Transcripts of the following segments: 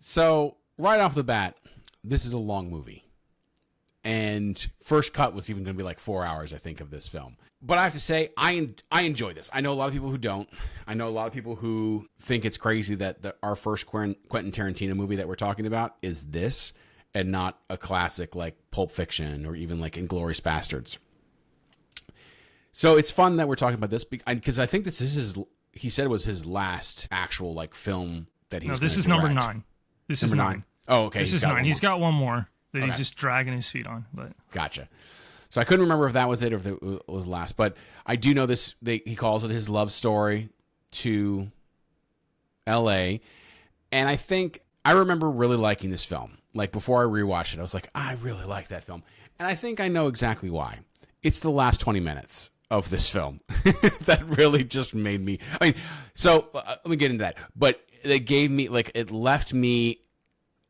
So right off the bat, this is a long movie. And first cut was even going to be like 4 hours, I think, of this film. But I have to say, I enjoy this. I know a lot of people who don't. I know a lot of people who think it's crazy that our first Quentin Tarantino movie that we're talking about is this and not a classic like Pulp Fiction or even like Inglourious Bastards. So it's fun that we're talking about this because I think this is he said it was his last actual like film that he was No, this is number 9. This is 9. Oh, okay. This is 9. He's got one more that he's just dragging his feet on. But gotcha. So I couldn't remember if that was it or if it was last, but I do know this. He calls it his love story to L.A. And I think I remember really liking this film. Like before I rewatched it, I was like, I really like that film, and I think I know exactly why. It's the last 20 minutes of this film that really just made me. I mean, so let me get into that. But it gave me like it left me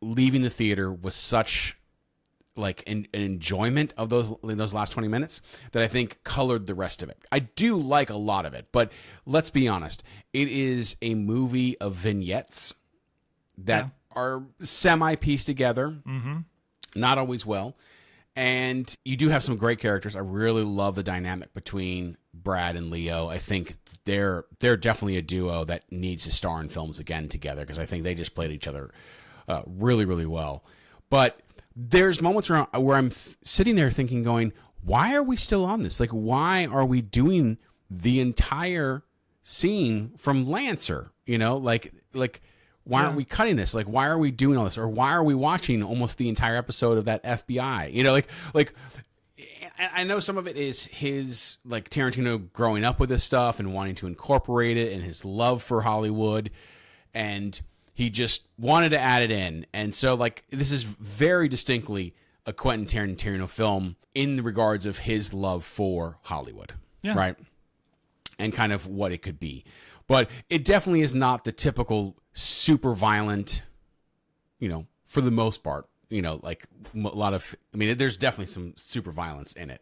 leaving the theater with such like an enjoyment of those last 20 minutes that I think colored the rest of it. I do like a lot of it, but let's be honest. It is a movie of vignettes that are semi-pieced together, not always well. And you do have some great characters. I really love the dynamic between Brad and Leo. I think they're definitely a duo that needs to star in films again together because I think they just played each other really, really well. But there's moments where I'm sitting there thinking, going, why are we still on this? Like, why are we doing the entire scene from Lancer? You know, like why aren't we cutting this? Like, why are we doing all this? Or why are we watching almost the entire episode of that FBI? You know, like I know some of it is his, like, Tarantino growing up with this stuff and wanting to incorporate it and his love for Hollywood. And he just wanted to add it in. And so, like, this is very distinctly a Quentin Tarantino film in the regards of his love for Hollywood. Yeah. Right? And kind of what it could be. But it definitely is not the typical super violent, you know, for the most part, you know, like a lot of, I mean, there's definitely some super violence in it,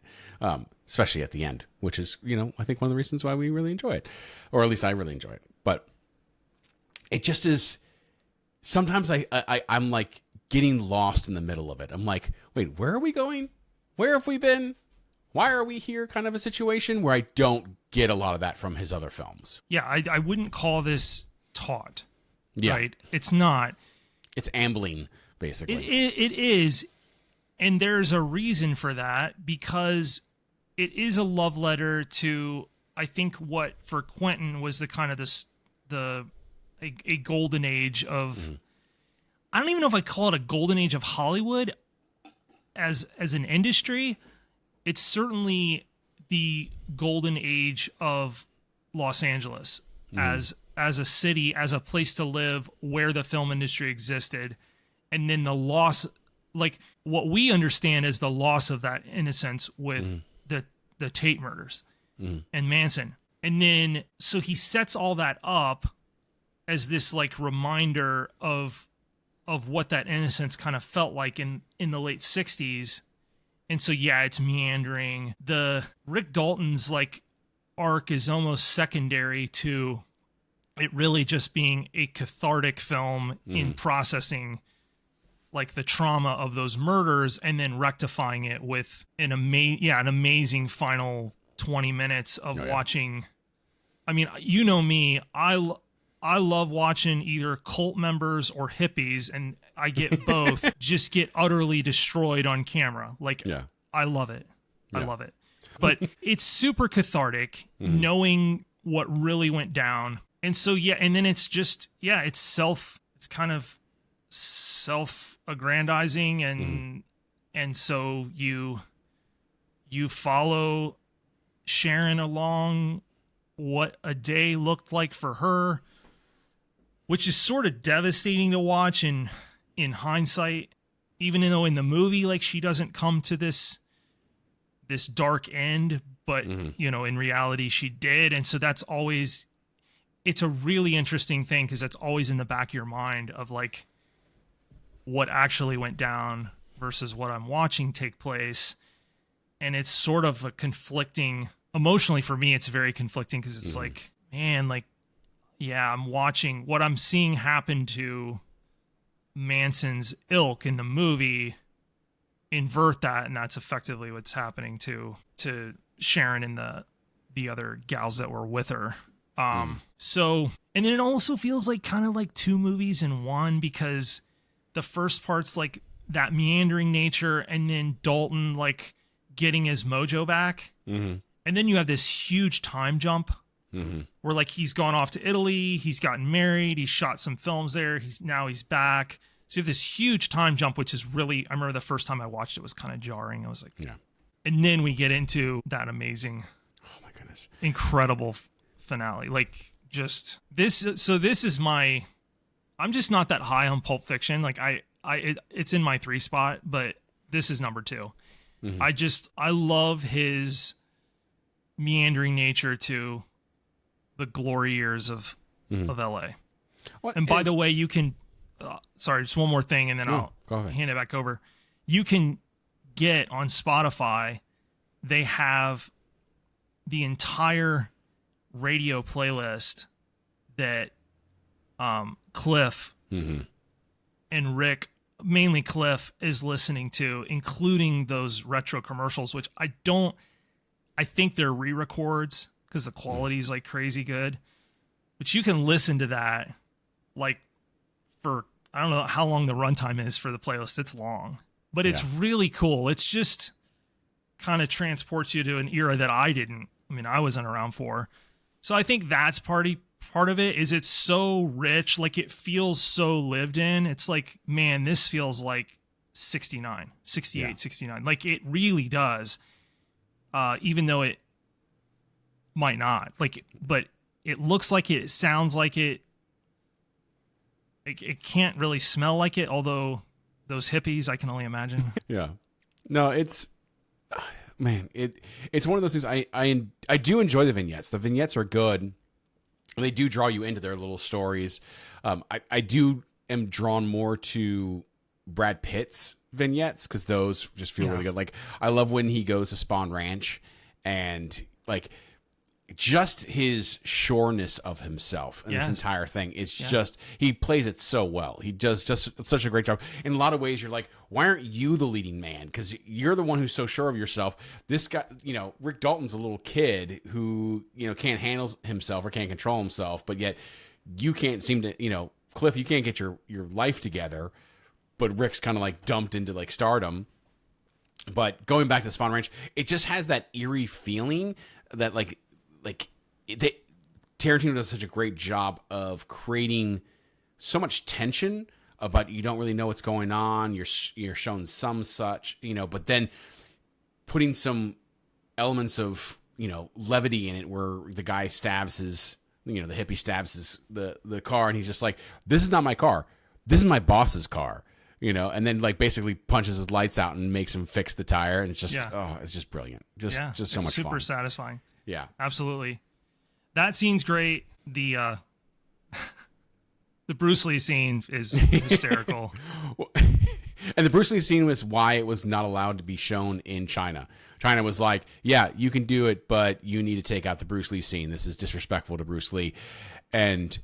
especially at the end, which is, you know, I think one of the reasons why we really enjoy it, or at least I really enjoy it. But it just is, sometimes I'm like getting lost in the middle of it. I'm like, wait, where are we going? Where have we been? Why are we here? Kind of a situation where I don't get a lot of that from his other films. Yeah, I wouldn't call this taut. Yeah. Right? It's not. It's ambling, basically. It is, and there's a reason for that, because it is a love letter to, I think, what for Quentin was the kind of a golden age of, I don't even know if I call it a golden age of Hollywood as an industry. It's certainly the golden age of Los Angeles as a city, as a place to live, where the film industry existed. And then the loss, like what we understand as the loss of that innocence with the Tate murders and Manson. And then, so he sets all that up as this like reminder of what that innocence kind of felt like in the late 60s. And so, yeah, it's meandering. The Rick Dalton's like arc is almost secondary to it really just being a cathartic film in processing like the trauma of those murders and then rectifying it with an amazing final 20 minutes of watching. I mean, you know me, I love watching either cult members or hippies, and I get both, just get utterly destroyed on camera. Like, I love it. Yeah. I love it. But it's super cathartic knowing what really went down. And so, yeah, and then it's just, it's kind of self-aggrandizing, and so you follow Sharon along what a day looked like for her, which is sort of devastating to watch in hindsight, even though in the movie, like, she doesn't come to this dark end, but you know, in reality she did. And so that's always, it's a really interesting thing, because that's always in the back of your mind of like what actually went down versus what I'm watching take place. And it's sort of a conflicting, emotionally for me, it's very conflicting, because it's like, man, like, yeah, I'm watching what I'm seeing happen to Manson's ilk in the movie invert that, and that's effectively what's happening to Sharon and the other gals that were with her. So, and then it also feels like kind of like two movies in one, because the first part's like that meandering nature, and then Dalton like getting his mojo back. Mm-hmm. And then you have this huge time jump where like he's gone off to Italy, he's gotten married, he's shot some films there, he's back. So you have this huge time jump, which is really, I remember the first time I watched it was kind of jarring. I was like, yeah. And then we get into that amazing, oh my goodness, incredible finale. Like just this. So this is my, I'm just not that high on Pulp Fiction. Like it's in my 3 spot, but this is number 2. I love his meandering nature to the glory years of LA. What and by the way, you can, sorry, just one more thing, and then I'll hand it back over. You can get on Spotify, they have the entire radio playlist that Cliff and Rick, mainly Cliff, is listening to, including those retro commercials, which I think they're re-records because the quality is like crazy good. But you can listen to that like for, I don't know how long the runtime is for the playlist. It's long, but it's really cool. It's just kind of transports you to an era that I wasn't around for. So I think that's part of it, is it's so rich. Like it feels so lived in. It's like, man, this feels like 69, 68, 69. Like it really does. Even though it might not, like, but it looks like it sounds like it. It can't really smell like it, although those hippies, I can only imagine. Yeah. No, it's, man, it's one of those things. I do enjoy the vignettes. The vignettes are good. They do draw you into their little stories. I am drawn more to Brad Pitt's vignettes because those just feel really good. Like I love when he goes to Spawn Ranch and like just his sureness of himself and this entire thing is just, he plays it so well. He does just such a great job. In a lot of ways, you're like, why aren't you the leading man? Because you're the one who's so sure of yourself. This guy, Rick Dalton's a little kid who, can't handle himself or can't control himself, but yet you can't seem to, Cliff, you can't get your life together, but Rick's kind of like dumped into like stardom. But going back to Spawn Ranch, it just has that eerie feeling that Tarantino does such a great job of creating so much tension about you don't really know what's going on. You're shown some such, but then putting some elements of, levity in it where the guy stabs his, the hippie stabs the car and he's just like, this is not my car. This is my boss's car, and then like basically punches his lights out and makes him fix the tire. And it's just, it's just brilliant. Just so much fun. Super satisfying. Yeah, absolutely. That scene's great. The Bruce Lee scene is hysterical. And the Bruce Lee scene was why it was not allowed to be shown in China. China was like, yeah, you can do it, but you need to take out the Bruce Lee scene. This is disrespectful to Bruce Lee. And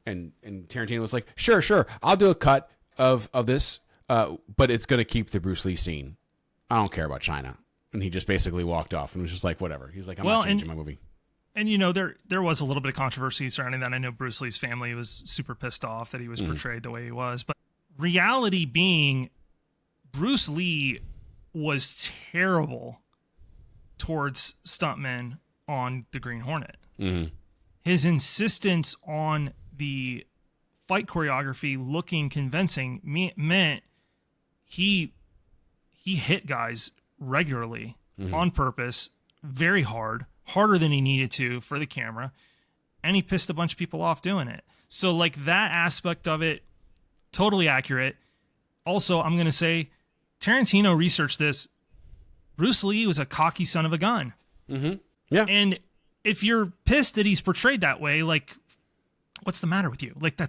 Tarantino was like, sure, I'll do a cut of this, but it's going to keep the Bruce Lee scene. I don't care about China. And he just basically walked off and was just like, whatever. He's like, I'm not changing my movie. And, there was a little bit of controversy surrounding that. I know Bruce Lee's family was super pissed off that he was portrayed the way he was. But reality being, Bruce Lee was terrible towards stuntmen on the Green Hornet. Mm-hmm. His insistence on the fight choreography looking convincing meant he hit guys regularly on purpose, very harder than he needed to for the camera, and he pissed a bunch of people off doing it. So like that aspect of it, totally accurate. Also, I'm going to say Tarantino researched this. Bruce Lee was a cocky son of a gun. Mm-hmm. Yeah. And if you're pissed that he's portrayed that way, like, what's the matter with you? Like,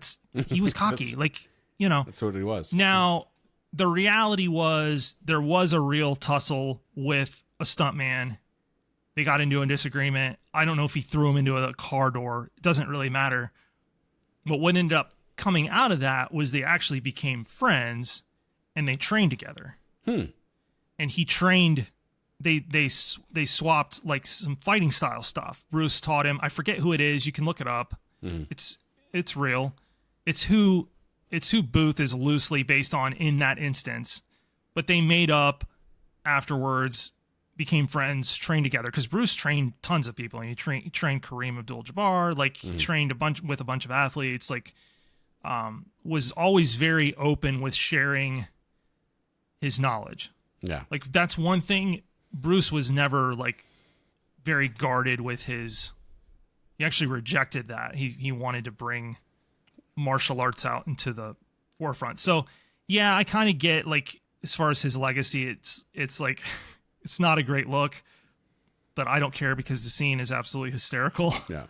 he was cocky. That's what he was. Now, the reality was there was a real tussle with a stuntman. They got into a disagreement. I don't know if he threw him into a car door. It doesn't really matter. But what ended up coming out of that was they actually became friends and they trained together. And he trained, they swapped like some fighting style stuff. Bruce taught him, I forget who it is, you can look it up. It's real. It's who Booth is loosely based on in that instance. But they made up afterwards, became friends, trained together, because Bruce trained tons of people. And he trained Kareem Abdul-Jabbar, like he trained with a bunch of athletes, like was always very open with sharing his knowledge. Yeah. Like that's one thing. Bruce was never like very guarded with his, he actually rejected that. He wanted to bring martial arts out into the forefront. So yeah, I kind of get like, as far as his legacy, it's like, it's not a great look, but I don't care because the scene is absolutely hysterical. Yeah.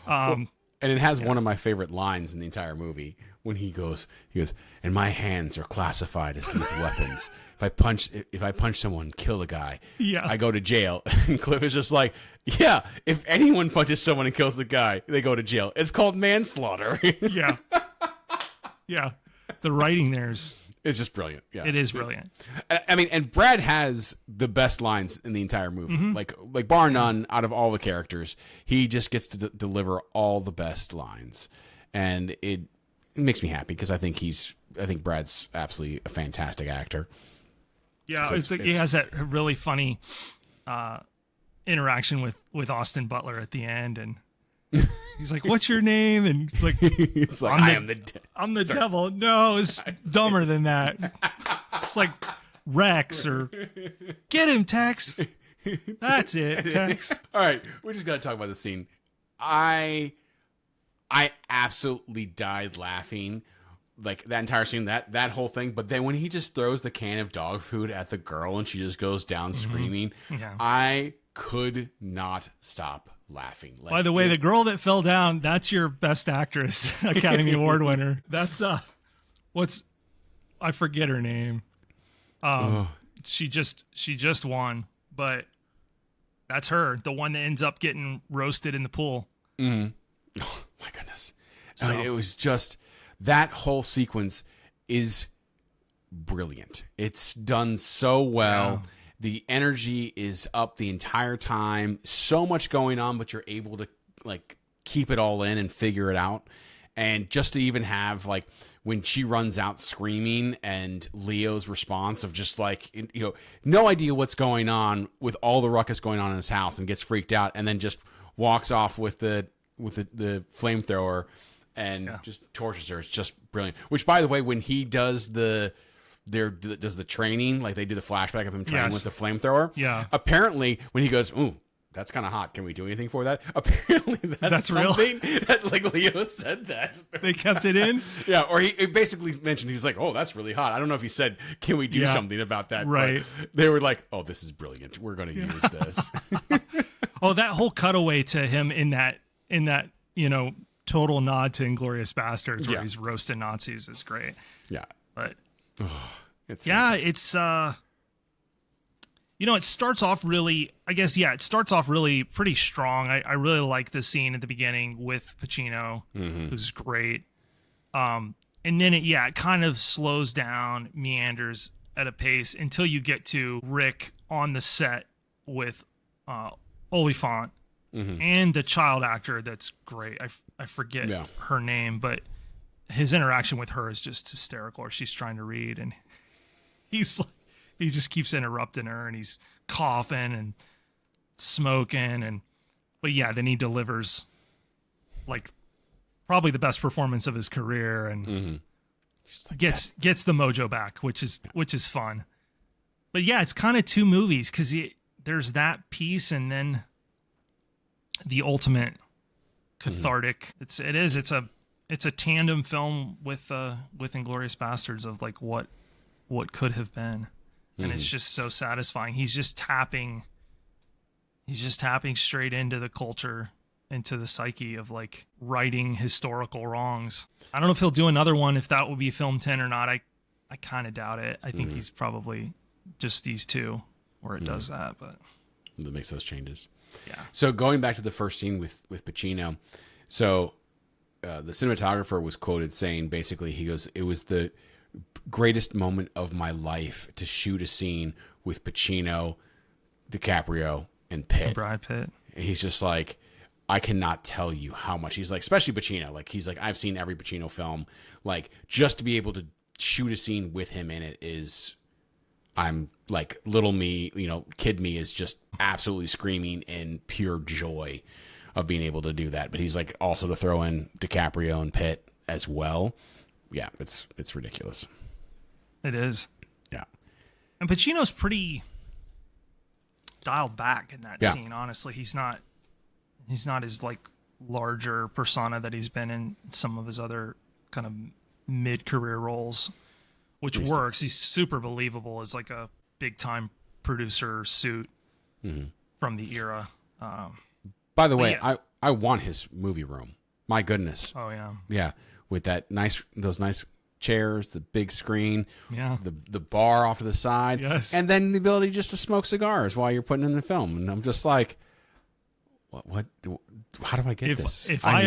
And it has one of my favorite lines in the entire movie when he goes, and my hands are classified as lethal weapons. If I punch someone, kill a guy, I go to jail. And Cliff is just like, yeah, if anyone punches someone and kills the guy, they go to jail. It's called manslaughter. Yeah. Yeah. The writing there's... It's just brilliant. Yeah, it is brilliant. I mean, and Brad has the best lines in the entire movie. Like bar none, out of all the characters, he just gets to deliver all the best lines, and it makes me happy because I think Brad's absolutely a fantastic actor. Yeah, so he has that really funny interaction with Austin Butler at the end, and he's like, "What's your name?" And it's like, I'm the devil. No, it's dumber than that. It's like Rex or get him, Tex. That's it, Tex. All right, we just got to talk about the scene. I absolutely died laughing, like that entire scene, that whole thing. But then when he just throws the can of dog food at the girl and she just goes down screaming, I could not stop laughing. Like, by the way, the girl that fell down, that's your Best Actress Academy Award winner. That's I forget her name. She just won, but that's her, the one that ends up getting roasted in the pool. Oh my goodness. So, I mean, it was just, that whole sequence is brilliant. It's done so well. Yeah. The energy is up the entire time. So much going on, but you're able to like keep it all in and figure it out. And just to even have like when she runs out screaming and Leo's response of just like, you know, no idea what's going on with all the ruckus going on in his house and gets freaked out and then just walks off with the flamethrower and just tortures her. It's just brilliant. Which, by the way, when he does the training, like they do the flashback of him training with the flamethrower. Yeah. Apparently, when he goes, "Ooh, that's kind of hot. Can we do anything for that?" Apparently, that's something real? That like Leo said that they kept it in. Yeah, or he basically mentioned, he's like, "Oh, that's really hot." I don't know if he said, "Can we do something about that?" Right. But they were like, "Oh, this is brilliant. We're going to use this." Oh, that whole cutaway to him in that total nod to Inglourious Basterds where he's roasting Nazis is great. Yeah, but. It's it starts off really, it starts off really pretty strong. I really like the scene at the beginning with Pacino, who's great. And then it kind of slows down, meanders at a pace until you get to Rick on the set with Oliphant and the child actor that's great. I forget her name, but his interaction with her is just hysterical. Or she's trying to read, and he just keeps interrupting her, and he's coughing and smoking, but then he delivers like probably the best performance of his career, and like gets the mojo back, which is fun. But it's kind of two movies because there's that piece, and then the ultimate cathartic. It's a tandem film with Inglourious Basterds of like what could have been, and it's just so satisfying. He's just tapping straight into the culture, into the psyche of like righting historical wrongs. I don't know if he'll do another one, if that will be film 10 or not. I kind of doubt it. I think he's probably just these two where it does that, but that makes those changes. Yeah. So going back to the first scene with Pacino, so the cinematographer was quoted saying basically, he goes, it was the greatest moment of my life to shoot a scene with Pacino, DiCaprio, and Pitt. Brad Pitt. He's just like, I cannot tell you how much. He's like, especially Pacino. Like, he's like, I've seen every Pacino film. Like, just to be able to shoot a scene with him in it is, I'm like, little me, kid me is just absolutely screaming in pure joy of being able to do that. But he's like, also to throw in DiCaprio and Pitt as well. Yeah, it's ridiculous. It is. Yeah. And Pacino's pretty dialed back in that scene, honestly. He's not his like larger persona that he's been in some of his other kind of mid-career roles, which works. He's super believable as like a big-time producer suit from the era. By the way, I want his movie room. My goodness. Oh yeah. Yeah, with those nice chairs, the big screen, yeah, the bar off to the side, yes, and then the ability just to smoke cigars while you're putting in the film. And I'm just like, what? How do I get this? If I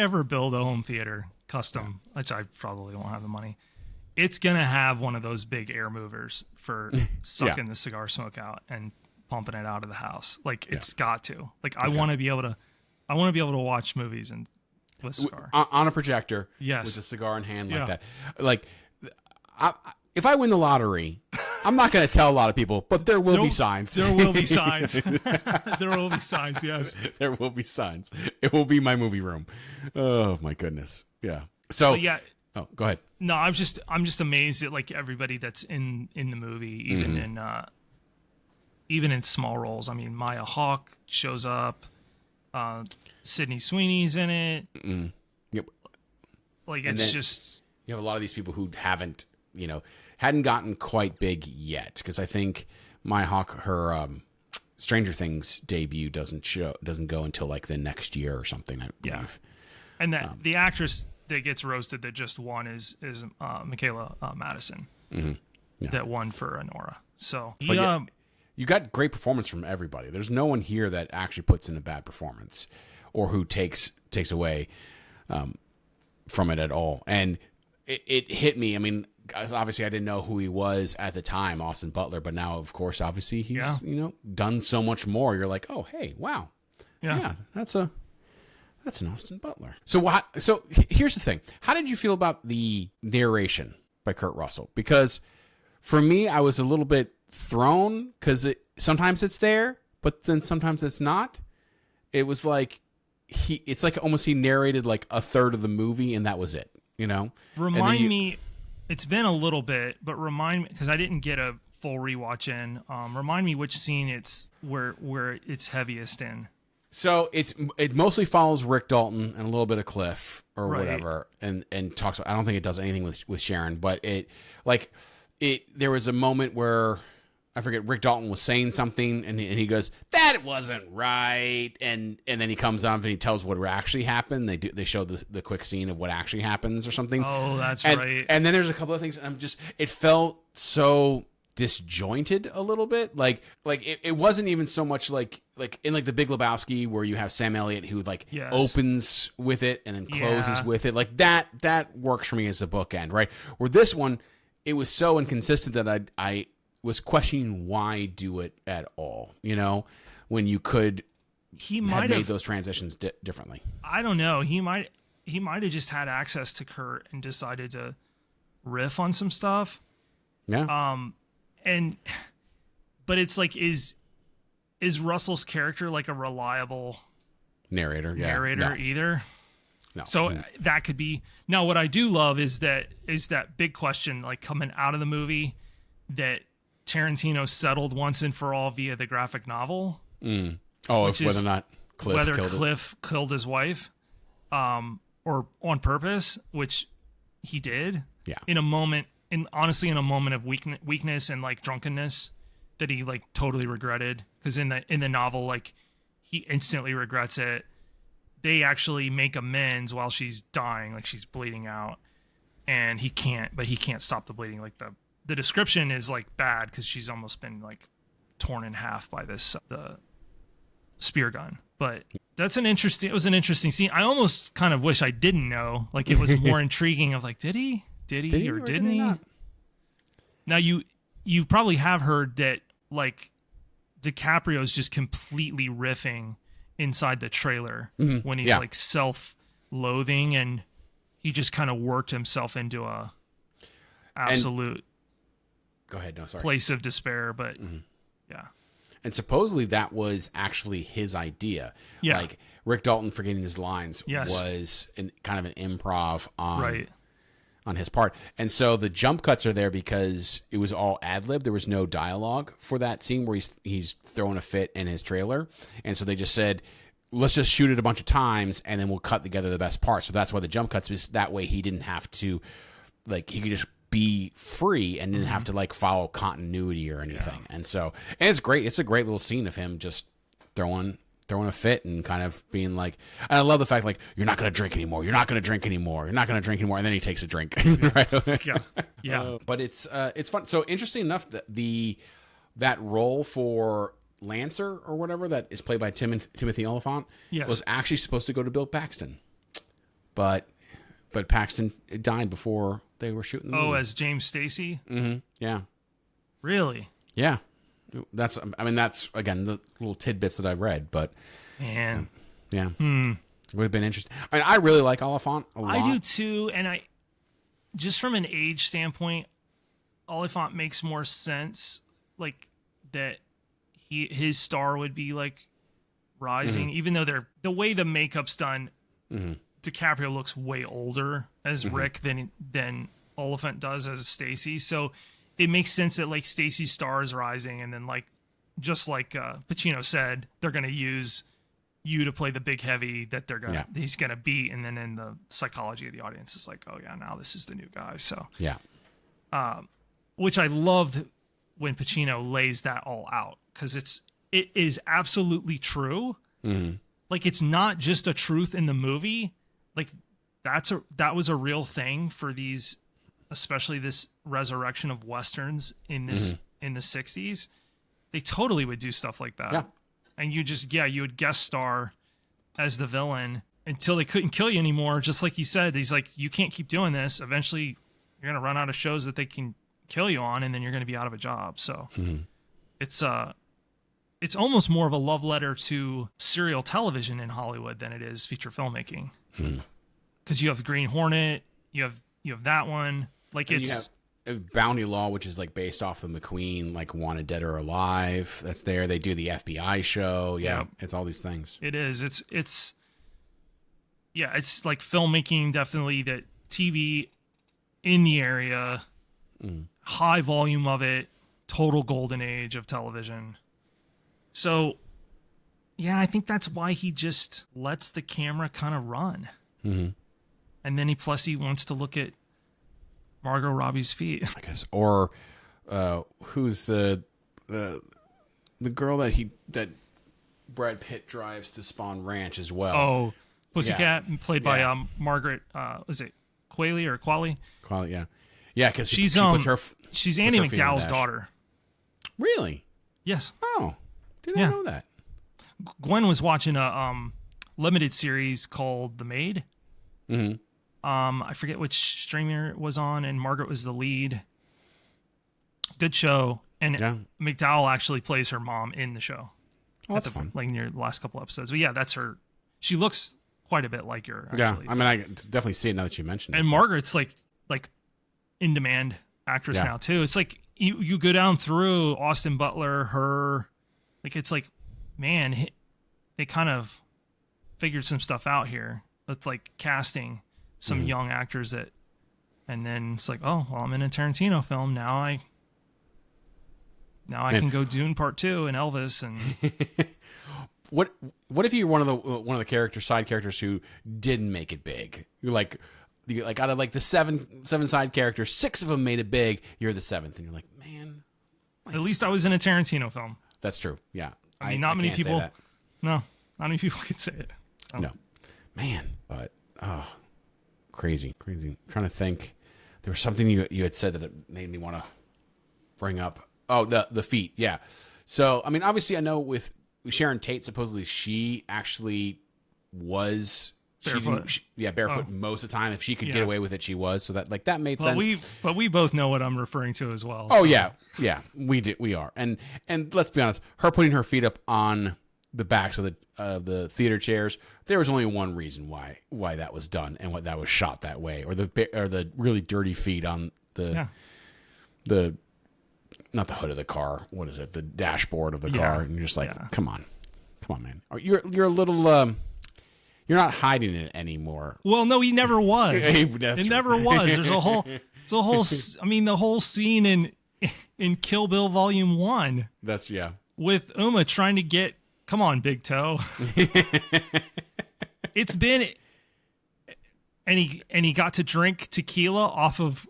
ever build a home theater custom, which I probably won't have the money, it's gonna have one of those big air movers for sucking the cigar smoke out and pumping it out of the house. Like it's got to. Like I want to be able to watch movies and with a cigar on a projector, with a cigar in hand like that. Like, if I win the lottery, I'm not going to tell a lot of people, but there will be signs. There will be signs. There will be signs. Yes, there will be signs. It will be my movie room. Oh my goodness. Yeah. So yeah. Oh, go ahead. No, I'm just amazed at like everybody that's in the movie, even in small roles. I mean, Maya Hawke shows up. Sydney Sweeney's in it. Yep. Like it's just, you have a lot of these people who hadn't gotten quite big yet, because I think Maya Hawke, her Stranger Things debut doesn't go until like the next year or something, I believe. And that the actress that gets roasted that just won is Michaela Madison, that won for Nora. So you got great performance from everybody. There's no one here that actually puts in a bad performance or who takes away from it at all. And it hit me. I mean, obviously I didn't know who he was at the time, Austin Butler, but now of course obviously he's done so much more. You're like, oh hey, wow, yeah, that's an Austin Butler. So here's the thing: how did you feel about the narration by Kurt Russell? Because for me, I was a little bit thrown, because sometimes it's there, but then sometimes it's not. It was like it's like almost he narrated like a third of the movie and that was it. Remind me. It's been a little bit, but remind me, because I didn't get a full rewatch in. Remind me which scene it's where it's heaviest in. So it mostly follows Rick Dalton and a little bit of Cliff or whatever, and talks about. I don't think it does anything with Sharon, but there was a moment where I forget, Rick Dalton was saying something and he goes, that wasn't right, and then he comes up and he tells what actually happened. They show the quick scene of what actually happens or something. Oh, that's right. And then there's a couple of things, and it felt so disjointed a little bit. Like it wasn't even so much like in like the Big Lebowski, where you have Sam Elliott who opens with it and then closes with it. Like that works for me as a bookend, right? Where this one, it was so inconsistent that I was questioning why do it at all, when you could have made those transitions differently. I don't know. He might have just had access to Kurt and decided to riff on some stuff. Yeah. But it's like, is Russell's character like a reliable narrator? Yeah. Narrator either? No. So that could be. Now, what I do love is that big question, like coming out of the movie, that Tarantino settled once and for all via the graphic novel. Oh, if whether or not Cliff killed his wife, or on purpose, which he did. Yeah. In a moment of weakness and like drunkenness that he like totally regretted, because in the novel, like, he instantly regrets it. They actually make amends while she's dying, like she's bleeding out, and he can't stop the bleeding. Like the description is like bad, because she's almost been like torn in half by the spear gun. But That's it was an interesting scene. I almost kind of wish I didn't know. Like, it was more intriguing of like, did he or didn't he? Not? Now you probably have heard that, like, DiCaprio's just completely riffing inside the trailer when he's like self-loathing, and he just kind of worked himself into a absolute go ahead, no, sorry. place of despair. But yeah. And supposedly that was actually his idea. Yeah. Like, Rick Dalton forgetting his lines Yes. was kind of an improv on Right. on his part. And so the jump cuts are there because it was all ad-lib. There was no dialogue for that scene where he's throwing a fit in his trailer. And so they just said, let's just shoot it a bunch of times and then we'll cut together the best parts. So that's why the jump cuts was that way he didn't have to, like, he could just be free and didn't have to, like, follow continuity or anything. And so, and it's great. It's a great little scene of him just throwing a fit and kind of being like, and I love the fact, like, you're not going to drink anymore. You're not going to drink anymore. You're not going to drink anymore. And then he takes a drink. Right? Yeah. But it's fun. So interesting enough that that role for Lancer or whatever that is played by Timothy Oliphant was actually supposed to go to Bill Paxton, but Paxton died before they were shooting the movie. Oh, as James Stacy? Mm-hmm. Yeah. Really? Yeah. That's again the little tidbits that I read, but man, yeah, it would have been interesting. I mean, I really like Oliphant a lot. I do too, and I just from an age standpoint, Oliphant makes more sense. Like that, his star would be like rising, even though the way the makeup's done. DiCaprio looks way older as Rick than Oliphant does as Stacy, so it makes sense that, like, Stacy's star is rising, and then, like, just like Pacino said, they're going to use you to play the big heavy that he's going to beat, and then in the psychology of the audience is like, oh yeah, now this is the new guy. So yeah, which I loved when Pacino lays that all out, because it is absolutely true. Like, it's not just a truth in the movie. Like, that was a real thing for these, especially this resurrection of Westerns in this in the 60s. They totally would do stuff like that. Yeah. And you would guest star as the villain until they couldn't kill you anymore. Just like he said, he's like, you can't keep doing this. Eventually you're going to run out of shows that they can kill you on, and then you're going to be out of a job. So it's almost more of a love letter to serial television in Hollywood than it is feature filmmaking. Because you have Green Hornet, you have that one. Like, and it's you have Bounty Law, which is, like, based off the McQueen, like, Wanted Dead or Alive. That's there. They do the FBI show. Yeah, it's all these things. It is. It's like filmmaking, definitely, that TV in the area, high volume of it, total golden age of television. So, yeah, I think that's why he just lets the camera kind of run. And then he wants to look at Margot Robbie's feet. I guess. Or who's the girl that Brad Pitt drives to Spawn Ranch as well? Oh, Pussycat, played by Margaret. Was it Qualley or Qualley? Qualley, yeah, yeah, because she's she's Andy McDowell's daughter. Really? Yes. Oh, didn't know that. Gwen was watching a limited series called The Maid. I forget which streamer it was on, and Margaret was the lead. Good show, and McDowell actually plays her mom in the show. Oh, that's fun. Like near the last couple episodes. But yeah, that's her. She looks quite a bit like her. Actually. Yeah, I mean, I definitely see it now that you mentioned it. And Margaret's like in demand actress now too. It's like you go down through Austin Butler, her, like, it's like, man, they kind of figured some stuff out here with, like, casting some young actors and then it's like, oh, well, I'm in a Tarantino film now. I can go Dune Part 2 and Elvis and. What if you're one of the side characters who didn't make it big? You're like out of, like, the seven side characters, 6 of them made it big. You're the 7th, and you're like, man. At least I was in a Tarantino film. That's true. Yeah, I mean, not many people. No, not many people can say it. No, man, but crazy. I'm trying to think. There was something you had said that it made me want to bring up. Oh, the feet. Yeah. So, I mean, obviously, I know with Sharon Tate, supposedly she actually was Barefoot. barefoot most of the time. If she could Yeah. get away with it, she was. So that made sense. But we both know what I'm referring to as well. Oh so. yeah, we are. And let's be honest, her putting her feet up on the backs of the theater chairs, there was only one reason why that was done and what that was shot that way, or the really dirty feet on the not the hood of the car. What is it? The dashboard of the car. And you're just like, come on, man. You're a little. You're not hiding it anymore. Well, no, he never was. It never was. There's a whole. I mean, the whole scene in Kill Bill Volume 1. That's with Uma trying to get. Come on, Big Toe. It's been, and he got to drink tequila off of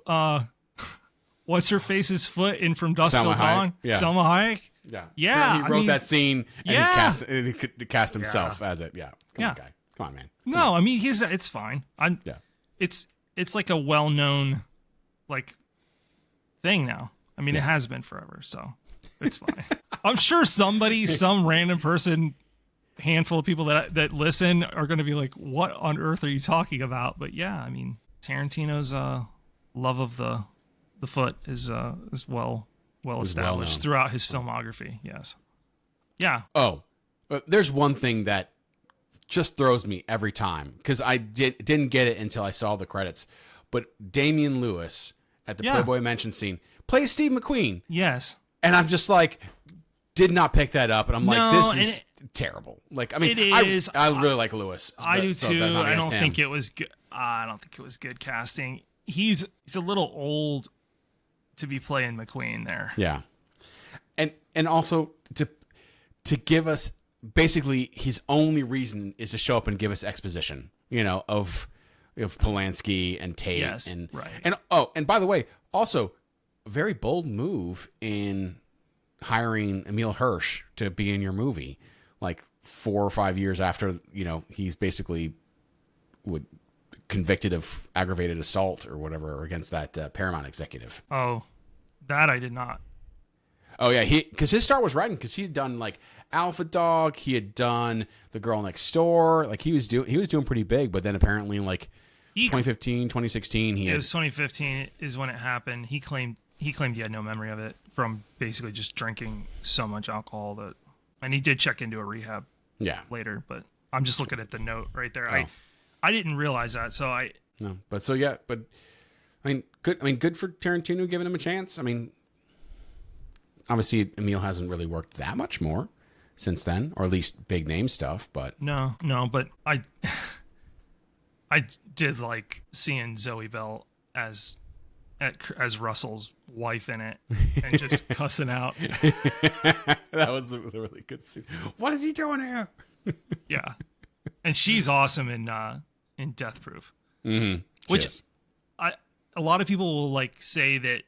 what's her face's foot in From Dusk Till Dawn. Yeah. Selma Hayek. Yeah. He wrote that scene and he cast himself Yeah. as it. Yeah. Come on, guy. Come on, man. No, I mean it's fine. It's like a well-known like thing now. I mean it has been forever, so it's fine. I'm sure some random person, handful of people that listen are going to be like, "What on earth are you talking about?" But yeah, I mean Tarantino's love of the foot is well established throughout his filmography. Yes. Yeah. Oh, there's one thing that just throws me every time because I didn't get it until I saw the credits. But Damian Lewis at the Playboy Mansion scene plays Steve McQueen. Yes. And I'm just like, did not pick that up, and I'm like, this is terrible. Like, I mean, I really like Lewis. I do too. I don't think it was good. I don't think it was good casting. He's a little old to be playing McQueen there. Yeah, and also to give us basically his only reason is to show up and give us exposition, of Polanski and Tate. Yes, and right. And by the way, also a very bold move in hiring Emil Hirsch to be in your movie, like 4 or 5 years after he's basically convicted of aggravated assault or whatever against that Paramount executive. Oh, that I did not. Oh yeah, because his start was writing because he had done like Alpha Dog, he had done The Girl Next Door, like he was doing pretty big, but then apparently in like 2015, 2016, it was 2015 is when it happened. He claimed he had no memory of it from basically just drinking so much alcohol and he did check into a rehab later, but I'm just looking at the note right there. Oh. I didn't realize that, so I good for Tarantino giving him a chance. I mean, obviously Emil hasn't really worked that much more since then, or at least big name stuff, but no, but I did like seeing Zoe Bell as Russell's wife in it and just cussing out. That was a really good scene. What is he doing here? Yeah, and she's awesome in Death Proof, which a lot of people will like say that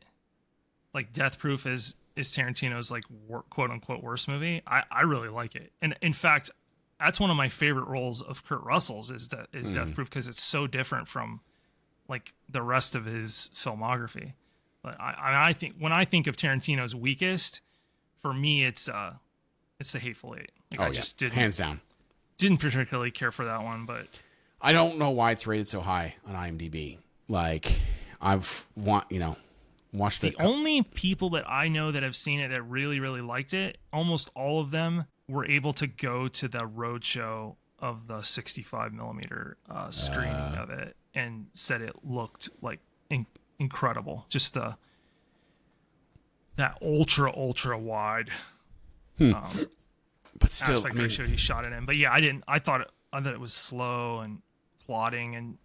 like Death Proof is Tarantino's like quote unquote worst movie. I really like it, and in fact, that's one of my favorite roles of Kurt Russell's is Death Proof because it's so different from like the rest of his filmography. But I think when I think of Tarantino's weakest, for me it's The Hateful Eight. Like, just didn't, hands down, didn't particularly care for that one, but I don't know why it's rated so high on IMDb. Like I've watched it. The only people that I know that have seen it that really, really liked it, almost all of them were able to go to the roadshow of the 65 millimeter screening of it and said it looked like incredible. Just that ultra wide but still, aspect ratio he shot it in. But yeah, I thought it was slow and plotting and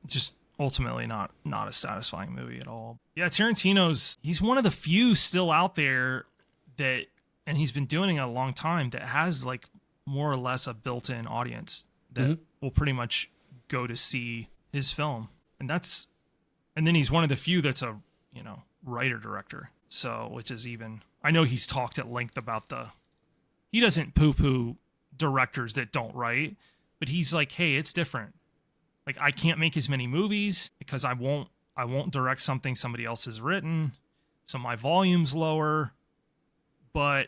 just ultimately not a satisfying movie at all. Yeah, he's one of the few still out there that, and he's been doing it a long time, that has like more or less a built-in audience that will pretty much go to see his film. And then he's one of the few that's a, writer director. So, which is even, I know he's talked at length about he doesn't poo-poo directors that don't write, but he's like, hey, it's different. Like, I can't make as many movies because I won't direct something somebody else has written, so my volume's lower. But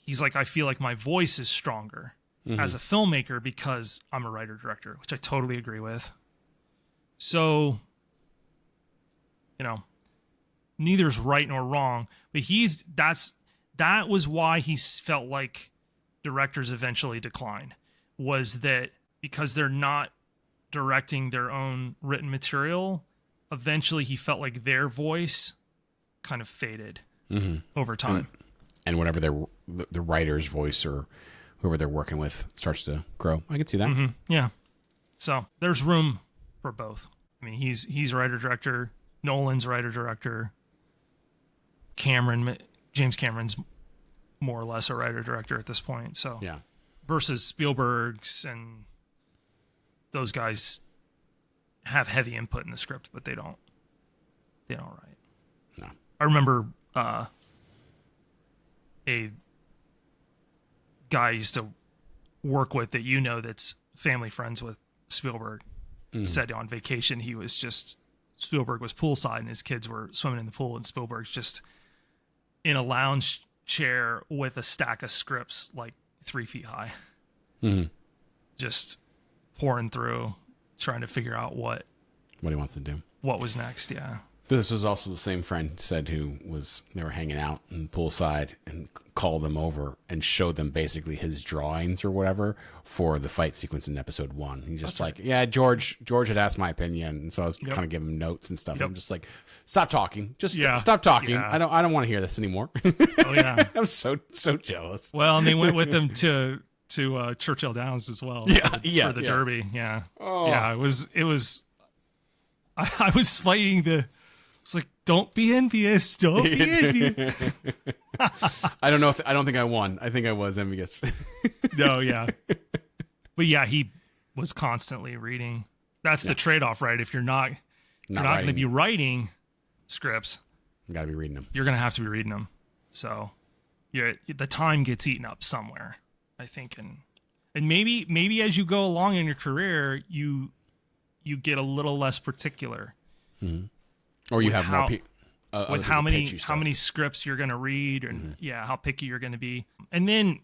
he's like, I feel like my voice is stronger. as a filmmaker because I'm a writer director, which I totally agree with. So, you know, neither's right nor wrong, but that was why he felt like directors eventually decline, was that because they're not directing their own written material, eventually he felt like their voice kind of faded over time. And whatever the writer's voice or whoever they're working with starts to grow. I can see that. Yeah. So there's room for both. I mean, he's writer-director. Nolan's writer-director. James Cameron's more or less a writer-director at this point. So Yeah. versus Spielberg's, and those guys have heavy input in the script, but they don't write. No. I remember a guy I used to work with that that's family friends with Spielberg said on vacation Spielberg was poolside and his kids were swimming in the pool, and Spielberg's just in a lounge chair with a stack of scripts like 3 feet high, just pouring through, trying to figure out what he wants to do. What was next? Yeah. This was also the same friend said they were hanging out in poolside and called them over and showed them basically his drawings or whatever for the fight sequence in episode 1. He's just yeah, George had asked my opinion, and so I was kind of giving him notes and stuff. I'm just like, stop talking, stop talking. Yeah. I don't want to hear this anymore. Oh yeah. I'm so jealous. Well, and they went with them to Churchill Downs as well. For the Derby. Yeah. Oh. Yeah. It was. I was fighting it's like, don't be envious. Don't be envious. I don't think I won. I think I was envious. No, yeah. But yeah, he was constantly reading. That's the trade-off, right? If you're not going to be writing scripts, you got to be reading them. You're going to have to be reading them. So the time gets eaten up somewhere, I think. And maybe as you go along in your career, you get a little less particular. Mm-hmm. Or you have more with how many scripts you're going to read, and how picky you're going to be. And then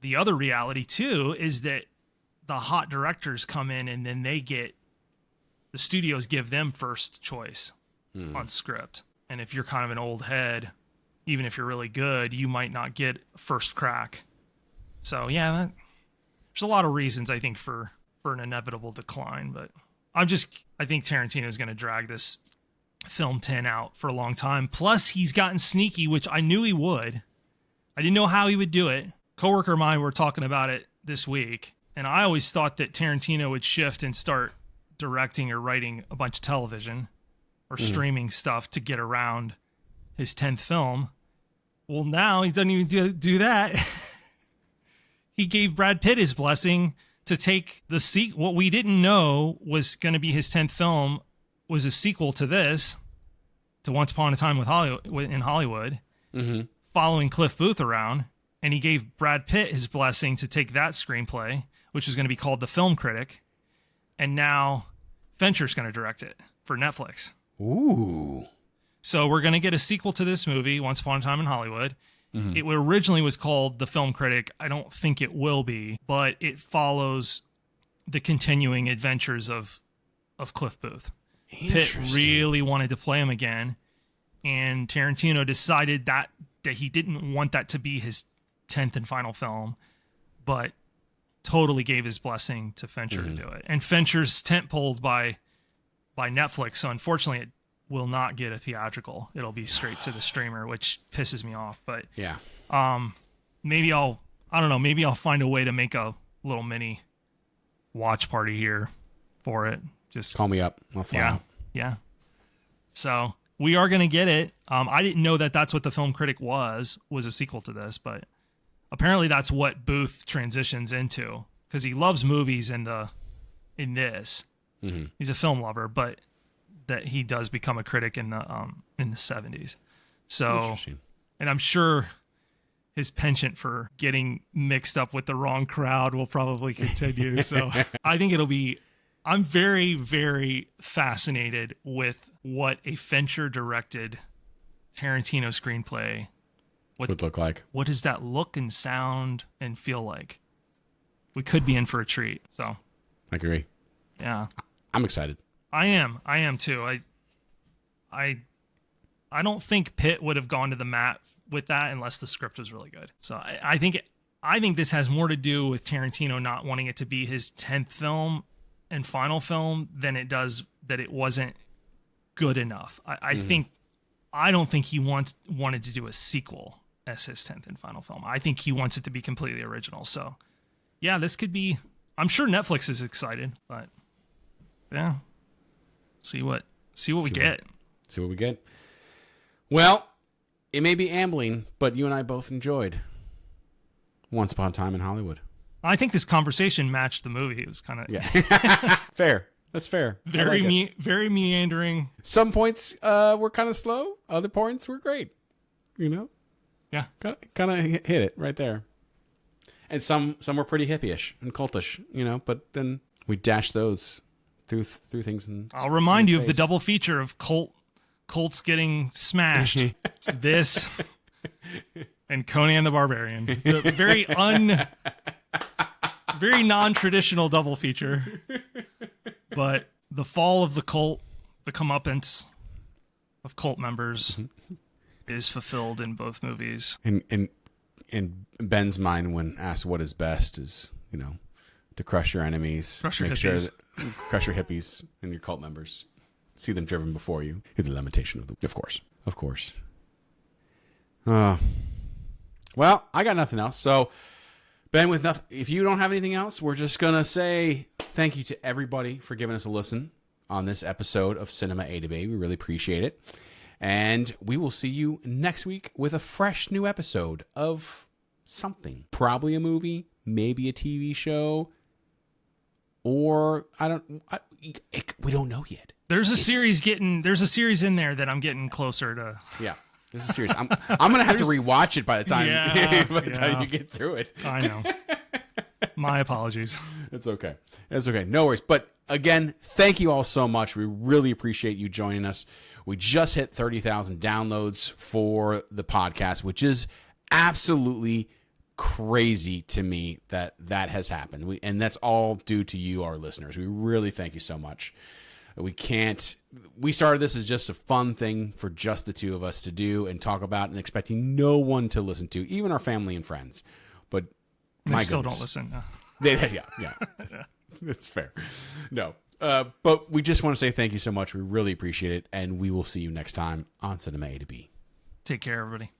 the other reality too is that the hot directors come in, and then the studios give them first choice on script. And if you're kind of an old head, even if you're really good, you might not get first crack. So yeah, there's a lot of reasons I think for an inevitable decline, but I think Tarantino is going to drag this film 10 out for a long time. Plus, he's gotten sneaky, which I knew he would. I didn't know how he would do it. Coworker of mine were talking about it this week, and I always thought that Tarantino would shift and start directing or writing a bunch of television or streaming stuff to get around his 10th film. Well, now he doesn't even do that. He gave Brad Pitt his blessing to take what we didn't know was going to be his 10th film was a sequel to this, to Once Upon a Time in Hollywood, following Cliff Booth around, and he gave Brad Pitt his blessing to take that screenplay, which was going to be called The Film Critic, and now Fincher's going to direct it for Netflix. Ooh. So we're going to get a sequel to this movie, Once Upon a Time in Hollywood. It originally was called The Film Critic. I don't think it will be, but it follows the continuing adventures of Cliff Booth. Pitt really wanted to play him again, and Tarantino decided that he didn't want that to be his 10th and final film, but totally gave his blessing to Fincher to do it. And Fincher's tent-poled by Netflix, so unfortunately it will not get a theatrical. It'll be straight to the streamer, which pisses me off. But yeah, maybe I don't know, maybe I'll find a way to make a little mini watch party here for it. Just call me up. I'll fly out. Yeah. So we are going to get it. I didn't know that that's what The Film Critic was a sequel to this, but apparently that's what Booth transitions into, because he loves movies in this. He's a film lover, but that he does become a critic in the 70s. So, and I'm sure his penchant for getting mixed up with the wrong crowd will probably continue. So I think I'm very, very fascinated with what a Fincher-directed Tarantino screenplay would look like. What does that look and sound and feel like? we could be in for a treat. So I agree. yeah, I'm excited. I am too. I don't think Pitt would have gone to the mat with that unless the script was really good. So I think this has more to do with Tarantino not wanting it to be his 10th film and final film than it does that it wasn't good enough. I don't think he wanted to do a sequel as his 10th and final film. I think he wants it to be completely original. So yeah, this could be, I'm sure Netflix is excited, but yeah, see what we get. See what we get. Well, it may be ambling, but you and I both enjoyed Once Upon a Time in Hollywood. I think this conversation matched the movie. It was kind of fair. That's fair. Very meandering. Some points were kind of slow. Other points were great. You know? Yeah. Kind of hit it right there. And some were pretty hippie-ish and cultish, you know, but then we dashed those through things. I'll remind you of the double feature of Colts getting smashed. It's this and Conan the Barbarian. The very non-traditional double feature. But the fall of the cult, the comeuppance of cult members is fulfilled in both movies. In Ben's mind, when asked what is best, is, you know, to crush your enemies, crush your hippies, crush your hippies and your cult members, see them driven before you. Hear the lamentation of them. Of course. Well, I got nothing else. So, Ben, with nothing, if you don't have anything else, we're just gonna say thank you to everybody for giving us a listen on this episode of Cinema A to B. We really appreciate it. And we will see you next week with a fresh new episode of something. Probably a movie, maybe a TV show, or we don't know yet. There's a series in there that I'm getting closer to. Yeah, there's a series. I'm gonna have to rewatch it by the time time you get through it. I know. My apologies. It's okay. No worries. But again, thank you all so much. We really appreciate you joining us. We just hit 30,000 downloads for the podcast, which is absolutely crazy to me that has happened. And that's all due to you, our listeners. We really thank you so much. We started this as just a fun thing for just the two of us to do and talk about, and expecting no one to listen to, even our family and friends. But they still don't listen. No. Yeah. That's fair. No. But we just want to say thank you so much. We really appreciate it. And we will see you next time on Cinema A to B. Take care, everybody.